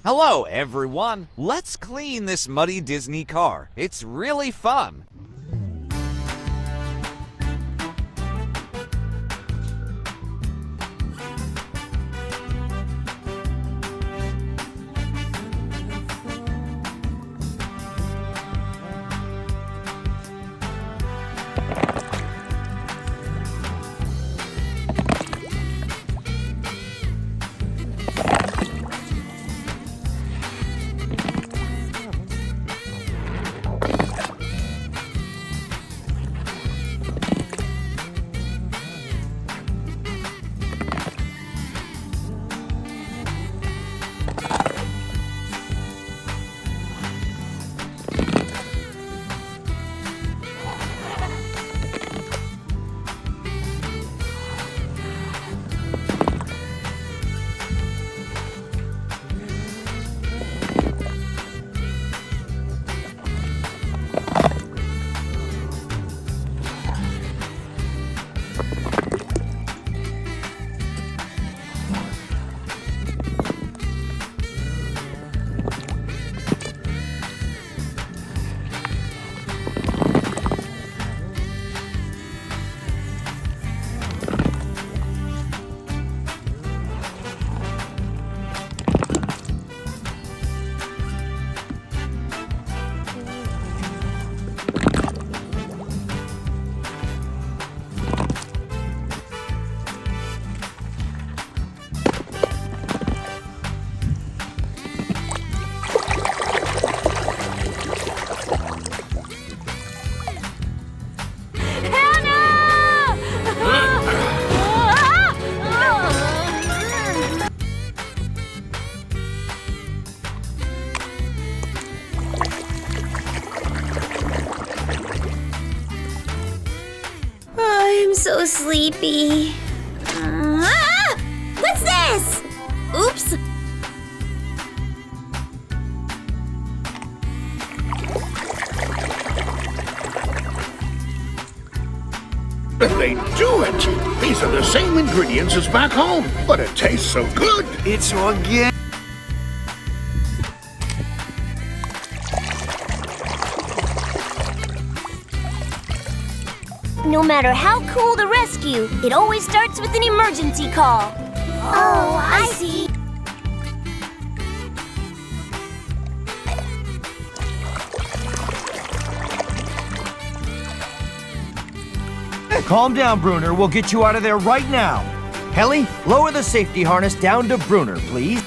Hello, everyone. Let's clean this muddy Disney car. It's really fun. I'm so sleepy. What's this? Oops. They do it! These are the same ingredients as back home, but it tastes so good! It's organic. No matter how cool the rescue, it always starts with an emergency call. Oh, I see. Calm down, Bruner. We'll get you out of there right now. Helly, lower the safety harness down to Bruner, please.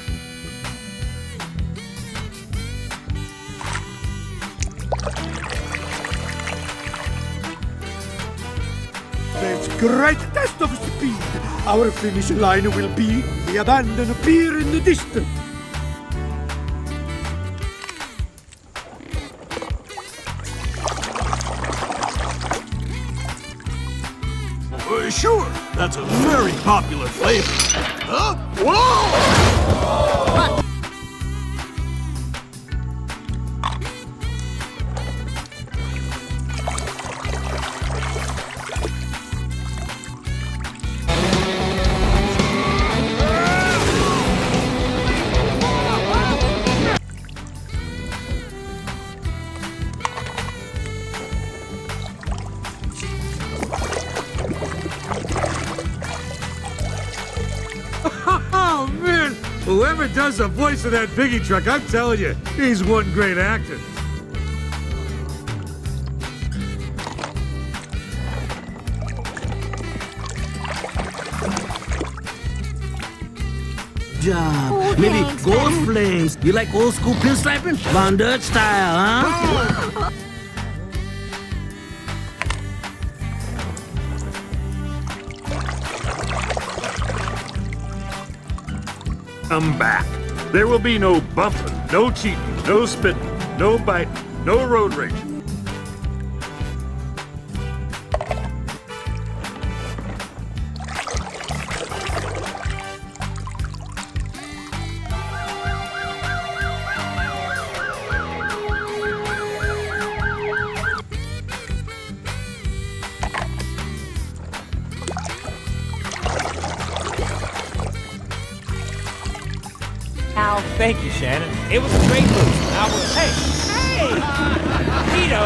Let's great test of speed. Our finish line will be the abandoned pier in the distance. Sure, that's a very popular flavor. Huh? Whoa! Oh, man! Whoever does the voice of that piggy truck, I'm telling you, he's one great actor. Job. Maybe thanks, ghost man. flames. You like old school pinstriping? Von Dutch style, huh? I'm back. There will be no bumping, no cheating, no spitting, no biting, no road rage. Now, thank you, Shannon. It was a great boost. I was... Hey! Tito!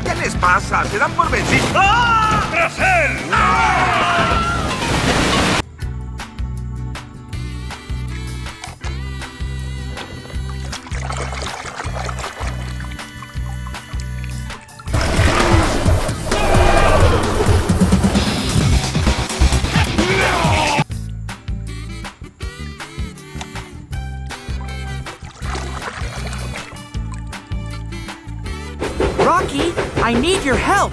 ¿Qué les pasa? ¿Se dan por vencidos? ¡Ah! ¡Tras él! ¡Ah! Rocky, I need your help.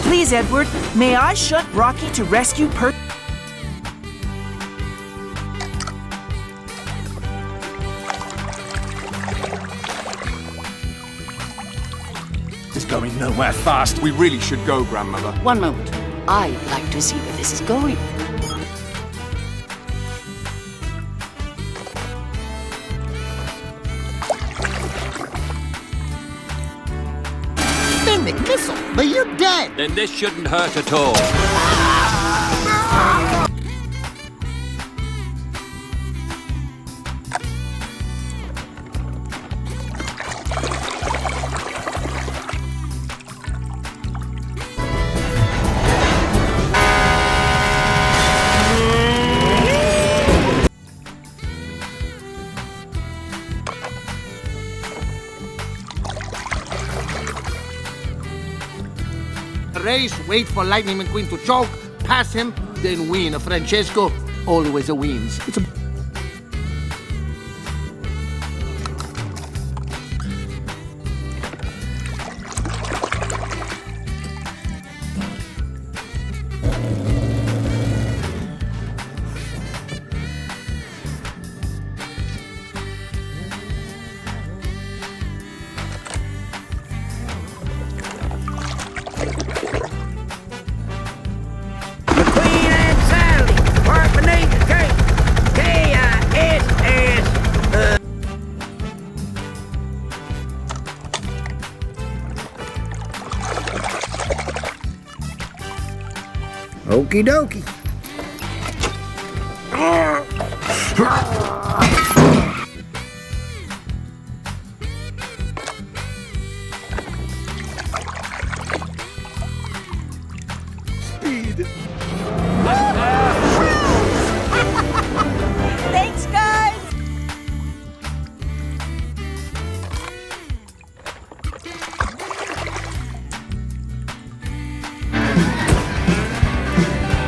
Please, Edward, may I shunt Rocky to rescue It's going nowhere fast. We really should go, Grandmother. One moment. I'd like to see where this is going. Missile, but you're dead. Then this shouldn't hurt at all. Race, wait for Lightning McQueen to choke, pass him, then win. Francesco always wins. It's a... Okie dokie. Speed. Thanks, guys!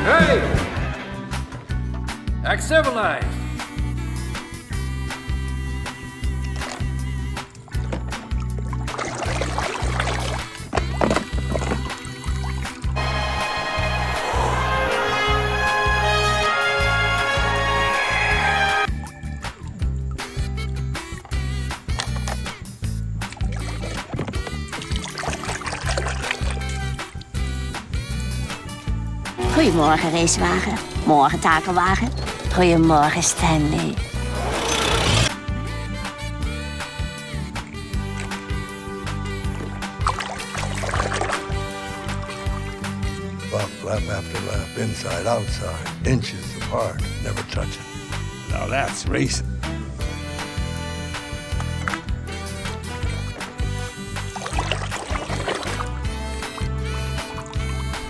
Hey! Act civilized. Goedemorgen, racewagen. Morgen, takelwagen. Goedemorgen, Stanley. Buck lap after lap, inside, outside, inches apart, never touching. Now that's racing.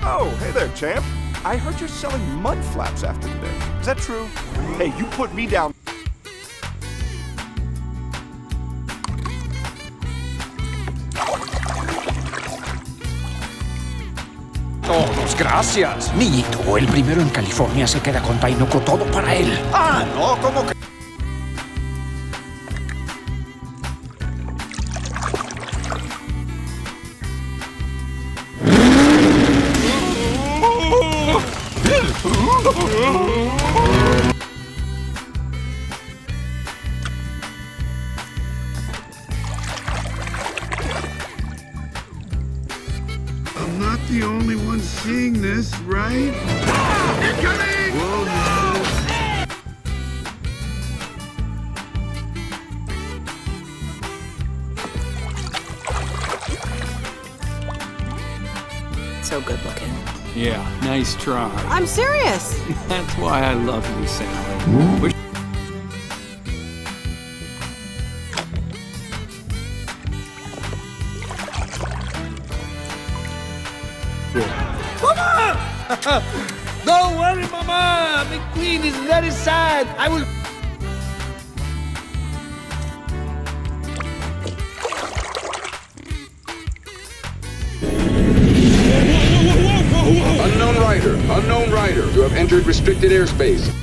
Oh, hey there, champ. I heard you're selling mud flaps after today. Is that true? Hey, you put me down. Todos, gracias. Niñito, el primero en California se queda con Tainoco, todo para él. Ah, no, ¿cómo que? I'm not the only one seeing this, right? Incoming! Whoa, no. so good looking. Yeah, nice try. I'm serious. That's why I love you, Sally. Wish- Mama! Don't worry, Mama! McQueen is very sad. I will... Unknown rider, you have entered restricted airspace.